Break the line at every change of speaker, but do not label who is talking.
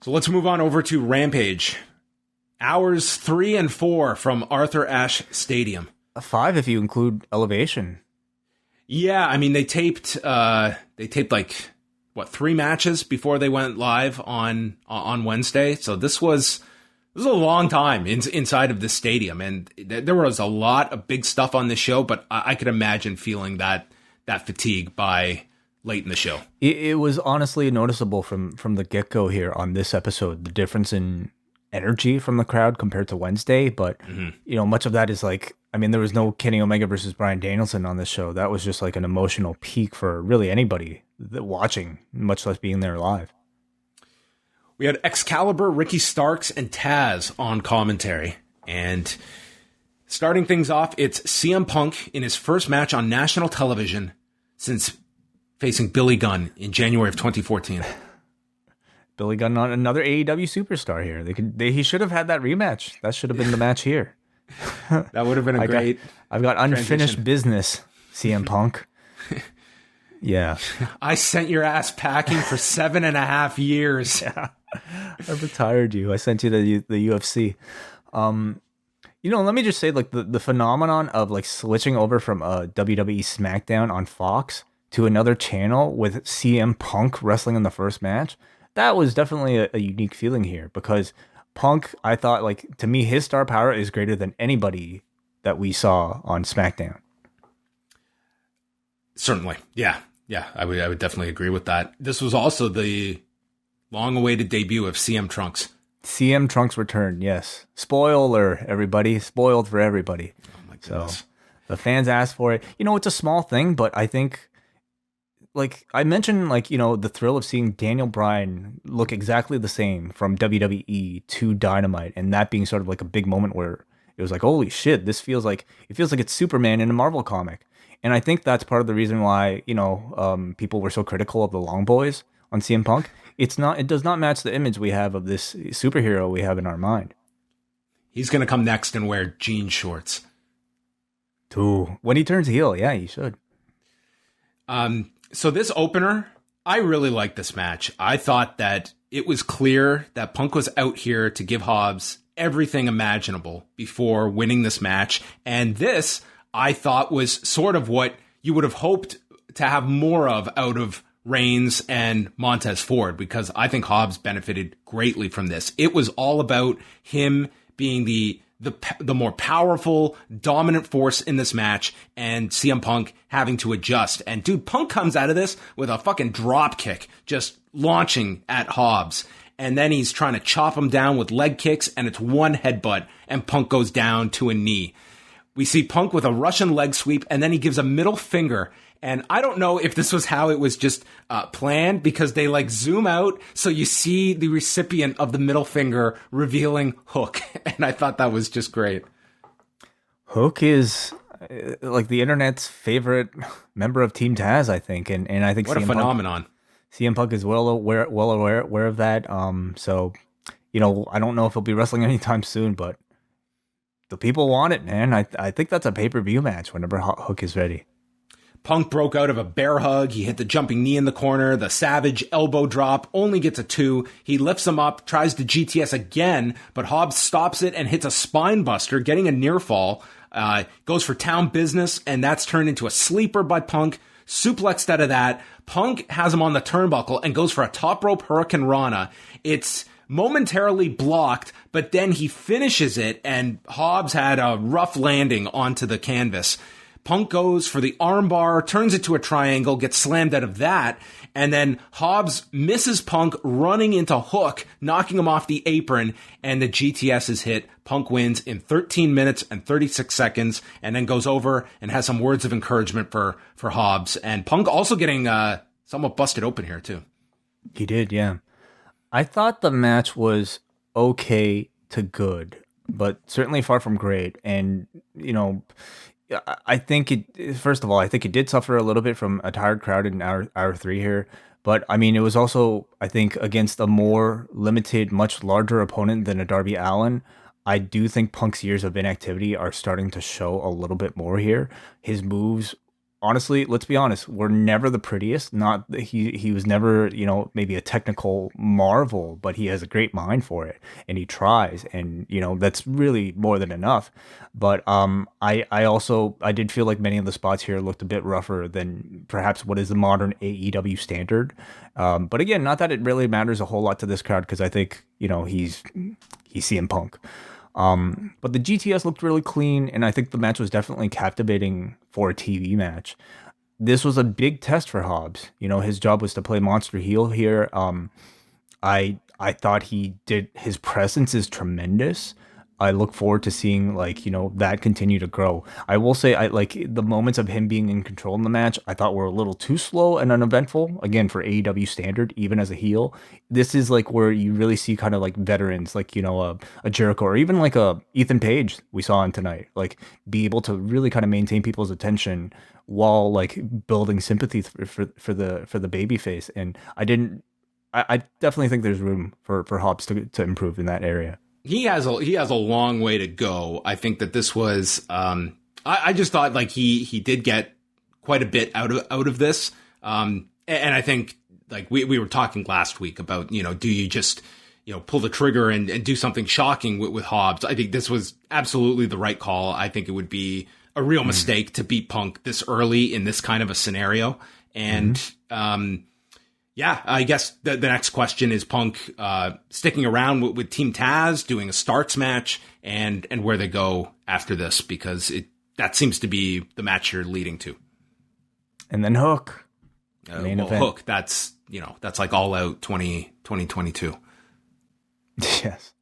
So let's move on over to Rampage. Hours 3 and 4 from Arthur Ashe Stadium.
5 if you include Elevation.
Yeah, I mean they taped like 3 matches before they went live on Wednesday. So this was a long time inside of the stadium, and there was a lot of big stuff on this show. But I could imagine feeling that fatigue by late in the show.
It was honestly noticeable from the get-go here on this episode, the difference in energy from the crowd compared to Wednesday. But, much of that is like, I mean, there was no Kenny Omega versus Bryan Danielson on this show. That was just like an emotional peak for really anybody watching, much less being there live.
We had Excalibur, Ricky Starks, and Taz on commentary. And starting things off, it's CM Punk in his first match on national television since facing Billy Gunn in January of 2014.
Billy Gunn, not another AEW superstar here. He should have had that rematch. That should have been the match here.
That would have been
I've got unfinished business, CM Punk. Yeah.
I sent your ass packing for 7.5 years.
Yeah. I retired you. I sent you to the UFC. Let me just say, like, the phenomenon of like switching over from WWE SmackDown on Fox to another channel with CM Punk wrestling in the first match, that was definitely a unique feeling here, because Punk, I thought, like, to me, his star power is greater than anybody that we saw on SmackDown.
Certainly. Yeah, I would definitely agree with that. This was also the long-awaited debut of CM Trunks.
CM Trunks returned, yes. Spoiler, everybody. Spoiled for everybody.
Oh, my goodness.
So the fans asked for it. It's a small thing, but I think, like I mentioned, like, the thrill of seeing Daniel Bryan look exactly the same from WWE to Dynamite, and that being sort of like a big moment where it was like, holy shit, it feels like it's Superman in a Marvel comic. And I think that's part of the reason why, people were so critical of the Long Boys on CM Punk. It does not match the image we have of this superhero we have in our mind.
He's going to come next and wear jean shorts.
Too. When he turns heel, yeah, he should.
So this opener, I really liked this match. I thought that it was clear that Punk was out here to give Hobbs everything imaginable before winning this match. And this, I thought, was sort of what you would have hoped to have more of out of Reigns and Montez Ford, because I think Hobbs benefited greatly from this. It was all about him being the more powerful, dominant force in this match, and CM Punk having to adjust. And dude, Punk comes out of this with a fucking drop kick, just launching at Hobbs. And then he's trying to chop him down with leg kicks, and it's one headbutt, and Punk goes down to a knee. We see Punk with a Russian leg sweep, and then he gives a middle finger. And I don't know if this was how it was just planned, because they like zoom out so you see the recipient of the middle finger revealing Hook. And I thought that was just great. Hook
is like the internet's favorite member of Team Taz, I think. And I think
what a phenomenon.
CM Punk is well aware of that. So, I don't know if he'll be wrestling anytime soon, but the people want it, man. I think that's a pay-per-view match whenever Hook is ready.
Punk broke out of a bear hug. He hit the jumping knee in the corner. The savage elbow drop only gets a 2. He lifts him up, tries the GTS again, but Hobbs stops it and hits a spine buster, getting a near fall. Goes for town business, and that's turned into a sleeper by Punk. Suplexed out of that. Punk has him on the turnbuckle and goes for a top rope Hurricane Rana. It's momentarily blocked, but then he finishes it, and Hobbs had a rough landing onto the canvas. Punk goes for the armbar, turns it to a triangle, gets slammed out of that, and then Hobbs misses Punk running into Hook, knocking him off the apron, and the GTS is hit. Punk wins in 13 minutes and 36 seconds, and then goes over and has some words of encouragement for Hobbs. And Punk also getting somewhat busted open here, too.
He did, yeah. I thought the match was okay to good, but certainly far from great. And, I think first of all, I think it did suffer a little bit from a tired crowd in hour 3 here. But I mean, it was also, I think, against a more limited, much larger opponent than a Darby Allin. I do think Punk's years of inactivity are starting to show a little bit more here. His moves honestly, let's be honest, we're never the prettiest. Not he was never, maybe a technical marvel, but he has a great mind for it and he tries, and that's really more than enough. But I did feel like many of the spots here looked a bit rougher than perhaps what is the modern AEW standard. But again, not that it really matters a whole lot to this crowd because I think, he's CM Punk. But the GTS looked really clean, and I think the match was definitely captivating for a TV match. This was a big test for Hobbs. His job was to play monster heel here. I thought he did. His presence is tremendous. I look forward to seeing that continue to grow. I will say I like the moments of him being in control in the match. I thought were a little too slow and uneventful. Again, for AEW standard, even as a heel, this is like where you really see kind of like veterans, like a Jericho or even like a Ethan Page we saw on tonight, like be able to really kind of maintain people's attention while like building sympathy for the baby face. And I definitely think there's room for Hobbs to improve in that area.
He has a long way to go. I think that this was I just thought like he did get quite a bit out of this. And I think like we were talking last week about, do you just, pull the trigger and do something shocking with Hobbs? I think this was absolutely the right call. I think it would be a real mistake to beat Punk this early in this kind of a scenario. And yeah, I guess the next question is Punk sticking around with Team Taz, doing a starts match, and where they go after this, because that seems to be the match you're leading to.
And then Hook. Main event.
Hook, that's like All Out 2022.
Yes.